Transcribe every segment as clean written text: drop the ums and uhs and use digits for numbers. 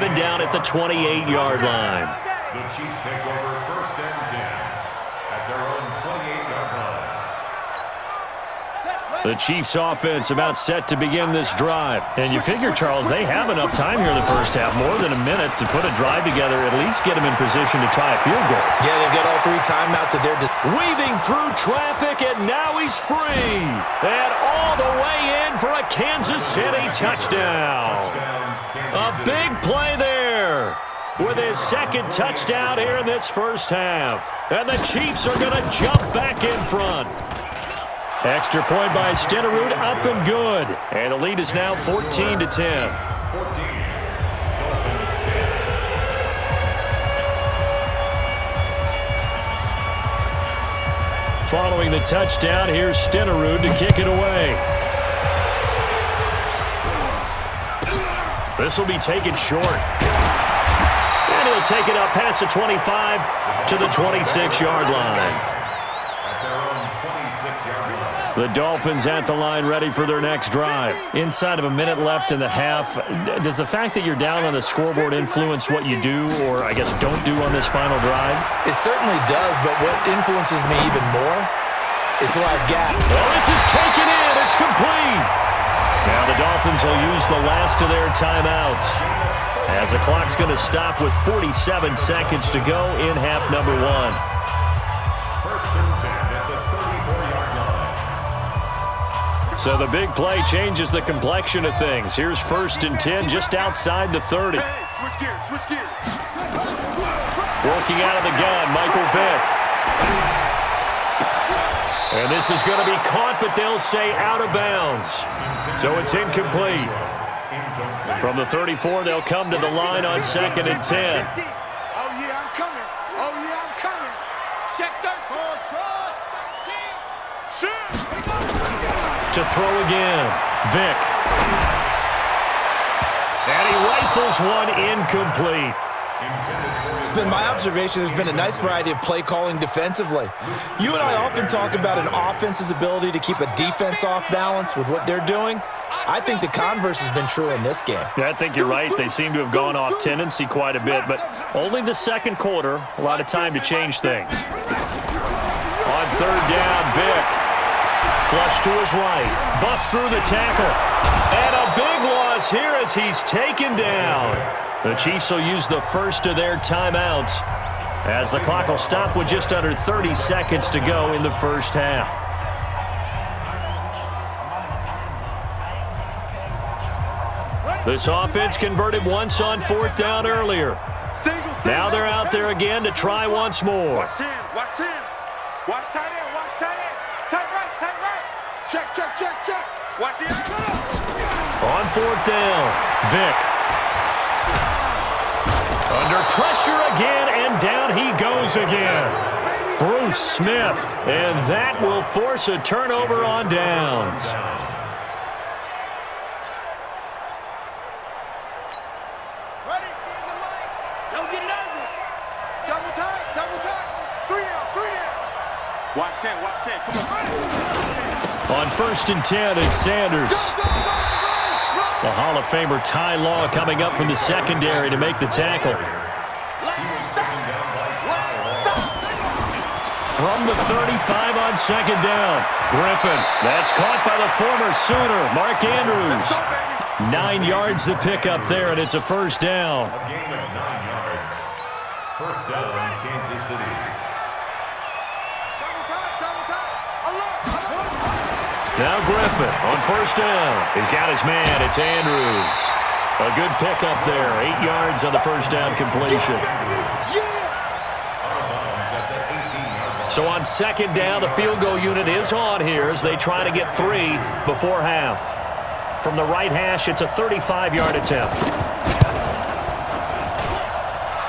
driven down at the 28-yard line. The Chiefs take over 1st and 10 at their own 28-yard line. The Chiefs offense about set to begin this drive. And you figure, Charles, they have enough time here in the first half, more than a minute, to put a drive together, at least get them in position to try a field goal. Yeah, they've got all 3 timeouts at their disposal. Weaving through traffic, and now he's free. And all the way in for a Kansas City touchdown. A big play there with his 2nd touchdown here in this first half. And the Chiefs are going to jump back in front. Extra point by Stenerud, up and good. And the lead is now 14-10. 14. Dolphins 10. Following the touchdown, here's Stenerud to kick it away. This will be taken short. And he'll take it up past the 25 to the 26-yard line. The Dolphins at the line, ready for their next drive. Inside of a minute left in the half, does the fact that you're down on the scoreboard influence what you do, or I guess don't do on this final drive? It certainly does, but what influences me even more is who I've got. Well, this is taken in. It's complete. Now the Dolphins will use the last of their timeouts, as the clock's going to stop with 47 seconds to go in half number 1. 1st and 10 at the 34-yard line. So the big play changes the complexion of things. Here's 1st and 10 just outside the 30. Switch gears, switch gears. Working out of the gun, Michael Vick. And this is going to be caught, but they'll say out of bounds. So it's incomplete. From the 34, they'll come to the line on 2nd and 10. Oh, yeah, I'm coming. Oh, yeah, I'm coming. Check that. Shoot. To throw again, Vick. And he rifles one incomplete. It's been my observation there's been a nice variety of play calling defensively. You and I often talk about an offense's ability to keep a defense off balance with what they're doing. I think the converse has been true in this game. Yeah, I think you're right. They seem to have gone off tendency quite a bit, but only the 2nd quarter, a lot of time to change things. On 3rd down, Vick. Flush to his right. Busts through the tackle. And a big loss here as he's taken down. The Chiefs will use the first of their timeouts, as the clock will stop with just under 30 seconds to go in the first half. This offense converted once on 4th down earlier. Now they're out there again to try once more. Watch 10, watch 10. Watch tight end, watch tight end. Tight right, tight right. Check, check, check, check. Watch the end. On 4th down, Vick. Under pressure again, and down he goes again. Bruce Smith, and that will force a turnover on downs. Ready? Don't get nervous. Double tight, double tight. 3 down, 3 down. Watch 10, watch 10. Come on. On 1st and 10, it's Sanders. The Hall of Famer Ty Law coming up from the secondary to make the tackle. From the 35 on 2nd down, Griffin. That's caught by the former Sooner, Mark Andrews. 9 yards to pick up there, and it's a 1st down. A gain of 9 yards. 1st down, Kansas City. Now Griffin on 1st down. He's got his man. It's Andrews. A good pickup there. 8 yards on the 1st down completion. So on 2nd down, the field goal unit is on here as they try to get 3 before half. From the right hash, it's a 35-yard attempt.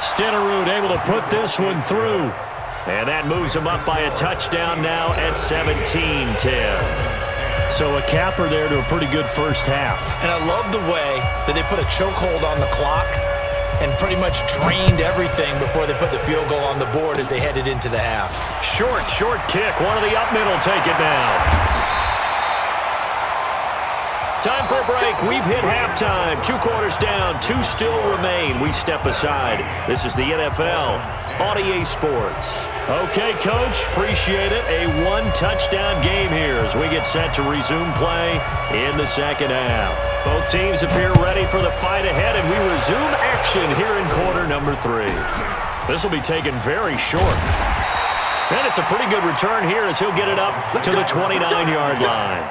Stenerud able to put this one through. And that moves him up by a touchdown now at 17-10. So a capper there to a pretty good first half. And I love the way that they put a chokehold on the clock and pretty much drained everything before they put the field goal on the board as they headed into the half. Short kick. One of the up middle take it now. Time for a break. We've hit halftime. 2 quarters down. 2 still remain. We step aside. This is the NFL on EA Sports. Okay, Coach. Appreciate it. A 1-touchdown game here as we get set to resume play in the second half. Both teams appear ready for the fight ahead, and we resume action here in quarter number 3. This will be taken very short. And it's a pretty good return here as he'll get it up to the 29-yard line.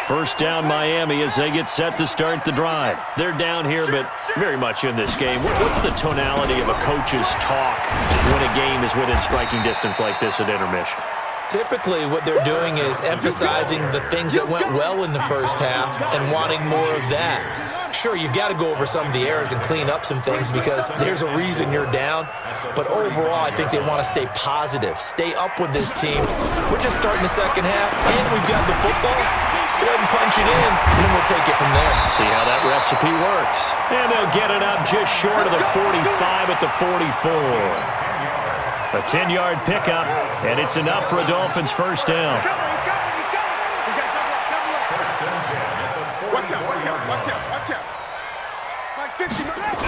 First down, Miami, as they get set to start the drive. They're down here, but very much in this game. What's the tonality of a coach's talk when a game is within striking distance like this at intermission? Typically, what they're doing is emphasizing the things that went well in the first half and wanting more of that. Sure, you've got to go over some of the errors and clean up some things because there's a reason you're down. But overall, I think they want to stay positive, stay up with this team. We're just starting the second half, and we've got the football. Let's go ahead and punch it in, and then we'll take it from there. See how that recipe works. And they'll get it up just short of the 45 at the 44. A 10-yard pickup, and it's enough for a Dolphins first down. Watch out. Like 60 minutes.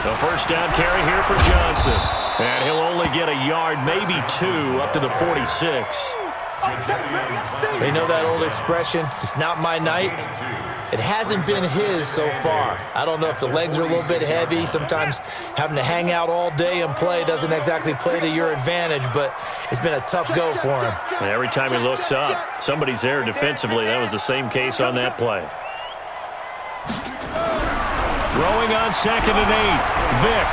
The first down carry here for Johnson. And he'll only get a yard, maybe 2, up to the 46. They know that old expression, it's not my night. It hasn't been his so far. I don't know if the legs are a little bit heavy. Sometimes having to hang out all day and play doesn't exactly play to your advantage, but it's been a tough go for him. And every time he looks up, somebody's there defensively. That was the same case on that play. Throwing on 2nd and 8. Vick.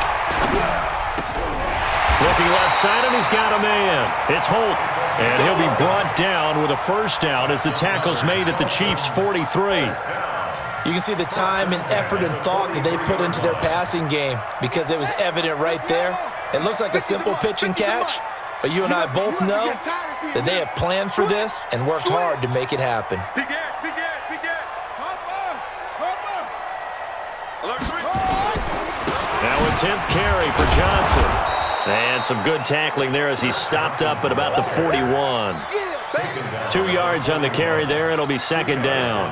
Looking left side, and he's got a man. It's Holt. And he'll be brought down with a first down as the tackle's made at the Chiefs' 43. You can see the time and effort and thought that they put into their passing game because it was evident right there. It looks like a simple pitch and catch, but you and I both know that they have planned for this and worked hard to make it happen. Now a 10th carry for Johnson. And some good tackling there as he stopped up at about the 41. 2 yards on the carry there. It'll be second down.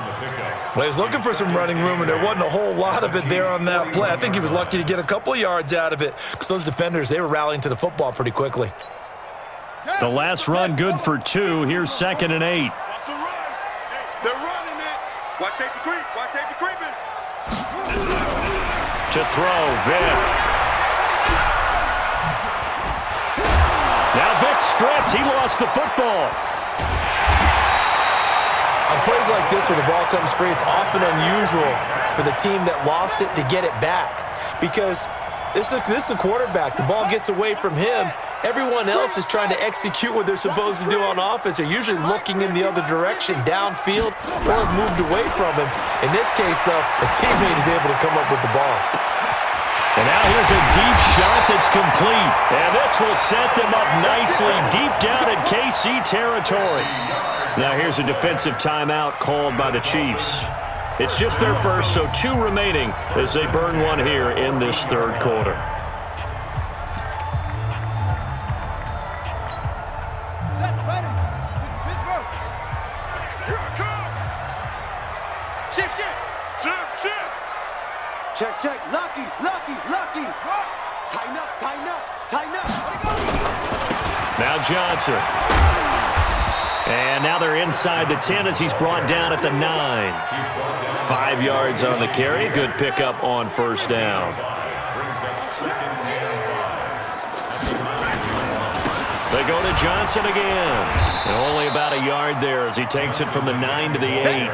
Well, he was looking for some running room, and there wasn't a whole lot of it there on that play. I think he was lucky to get a couple of yards out of it because those defenders, they were rallying to the football pretty quickly. The last run good for 2. Here's 2nd and 8. They're running it. Watch safety creeping. To throw, Vick. Now Vick stripped. He lost the football. On plays like this where the ball comes free, it's often unusual for the team that lost it to get it back because this is the quarterback. The ball gets away from him. Everyone else is trying to execute what they're supposed to do on offense. They're usually looking in the other direction, downfield, or have moved away from him. In this case, though, the teammate is able to come up with the ball. And now here's a deep shot that's complete. And this will set them up nicely deep down in KC territory. Now here's a defensive timeout called by the Chiefs. It's just their first, so 2 remaining as they burn one here in this third quarter. Check. Lucky. Tighten up. Now Johnson. And now they're inside the 10 as he's brought down at the 9. 5 yards on the carry. Good pickup on first down. They go to Johnson again. And only about a yard there as he takes it from the 9 to the 8.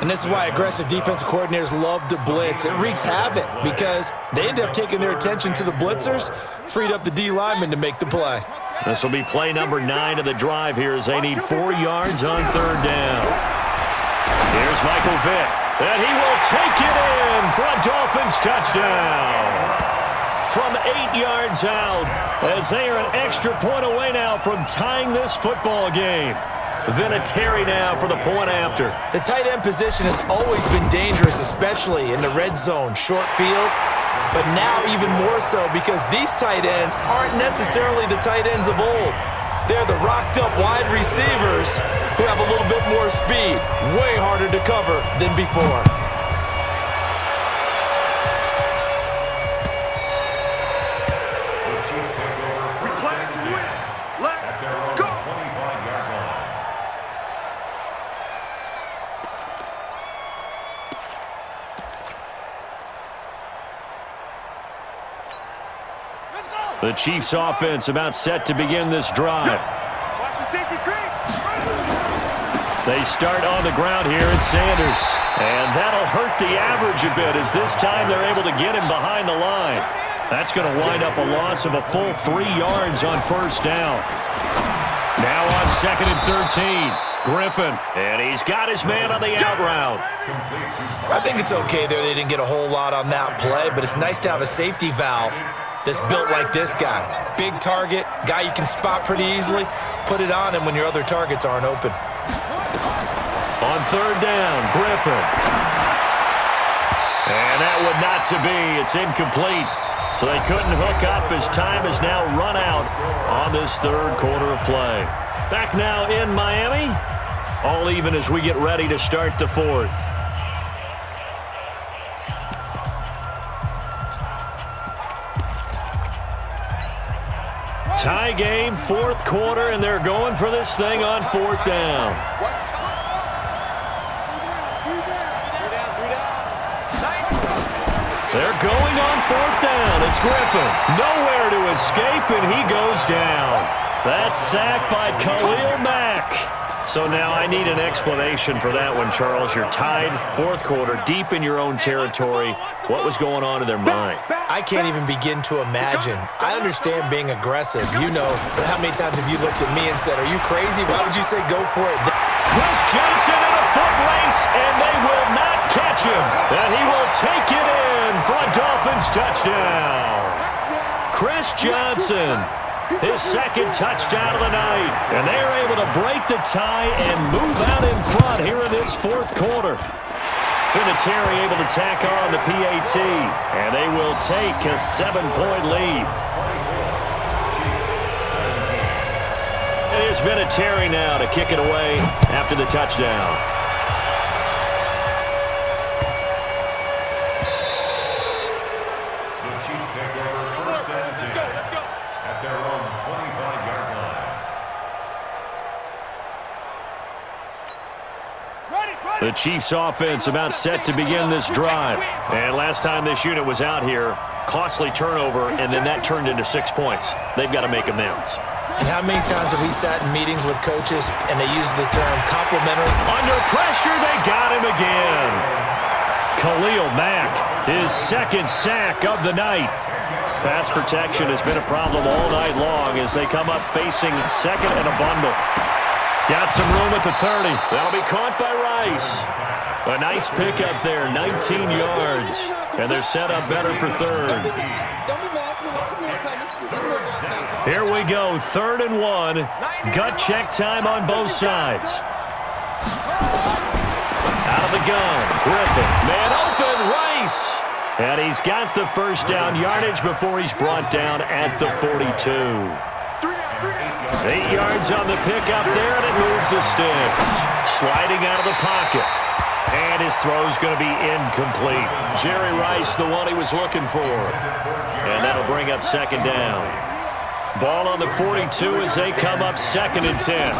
And this is why aggressive defensive coordinators love to blitz. It wreaks havoc because they end up taking their attention to the blitzers, freed up the D lineman to make the play. This will be play number 9 of the drive here as they need 4 yards on third down. Here's Michael Vick, and he will take it in for a Dolphins touchdown. From 8 yards out as they are an extra point away now from tying this football game. Vinatieri now for the point after. The tight end position has always been dangerous, especially in the red zone, short field. But now even more so because these tight ends aren't necessarily the tight ends of old. They're the rocked-up wide receivers who have a little bit more speed. Way harder to cover than before. We play to win. Let's go. 25-yard line. Let's go. The Chiefs offense about set to begin this drive. Watch the safety creep. They start on the ground here at Sanders. And that'll hurt the average a bit as this time they're able to get him behind the line. That's going to wind up a loss of a full 3 yards on first down. Now on 2nd and 13. Griffin. And he's got his man on the out route. I think it's okay there. They didn't get a whole lot on that play, but it's nice to have a safety valve that's built like this guy. Big target, guy you can spot pretty easily. Put it on him when your other targets aren't open. On 3rd down, Griffin. And that would not to be. It's incomplete. So they couldn't hook up as time has now run out on this 3rd quarter of play. Back now in Miami. All even as we get ready to start the 4th. Tie game, 4th quarter, and they're going for this thing on 4th down. They're going on 4th down. It's Griffin. Nowhere to escape, and he goes down. That's sacked by Khalil Mack. So now I need an explanation for that one, Charles. You're tied, 4th quarter, deep in your own territory. What was going on in their mind? I can't even begin to imagine. I understand being aggressive, you know, but how many times have you looked at me and said, are you crazy? Why would you say go for it? Chris Johnson in a foot race, and they will not catch him. And he will take it in for a Dolphins touchdown. Chris Johnson, his 2nd touchdown of the night. And they are able to break the tie and move out in front here in this 4th quarter. Vinatieri able to tack on the PAT, and they will take a 7-point lead. It is Vinatieri now to kick it away after the touchdown. The Chiefs take over 1st and 10 at their own 25-yard line. The Chiefs offense about set to begin this drive. And last time this unit was out here, costly turnover, and then that turned into 6 points. They've got to make amends. And how many times have we sat in meetings with coaches and they use the term complimentary? Under pressure, they got him again. Khalil Mack, his 2nd sack of the night. Pass protection has been a problem all night long as they come up facing 2nd and a bundle. Got some room at the 30. That'll be caught by Rice. A nice pickup there, 19 yards. And they're set up better for 3rd. Here we go, 3rd and 1. Gut check time on both sides. Out of the gun, Griffin. Man open, Rice. And he's got the 1st down yardage before he's brought down at the 42. 8 yards on the pickup there, and it moves the sticks. Sliding out of the pocket. And his throw's going to be incomplete. Jerry Rice, the one he was looking for. And that'll bring up 2nd down. Ball on the 42 as they come up 2nd and 10.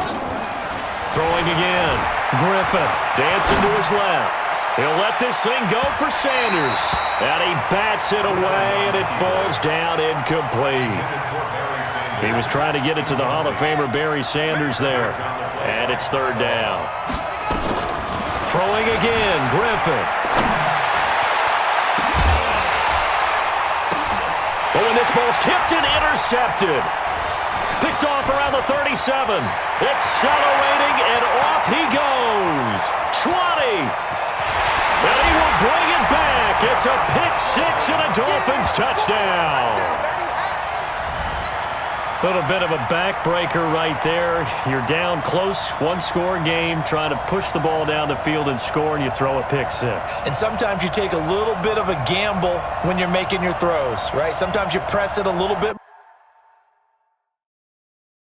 Throwing again. Griffin dancing to his left. He'll let this thing go for Sanders. And he bats it away, and it falls down incomplete. He was trying to get it to the Hall of Famer Barry Sanders there. And it's 3rd down. Throwing again, Griffin. Oh, and this ball's tipped and intercepted. Picked off around the 37. Accelerating, and off he goes. 20. And he will bring it back. It's a pick 6 and a Dolphins touchdown. A little bit of a backbreaker right there. You're down close, 1-score game, trying to push the ball down the field and score, and you throw a pick 6. And sometimes you take a little bit of a gamble when you're making your throws, right? Sometimes you press it a little bit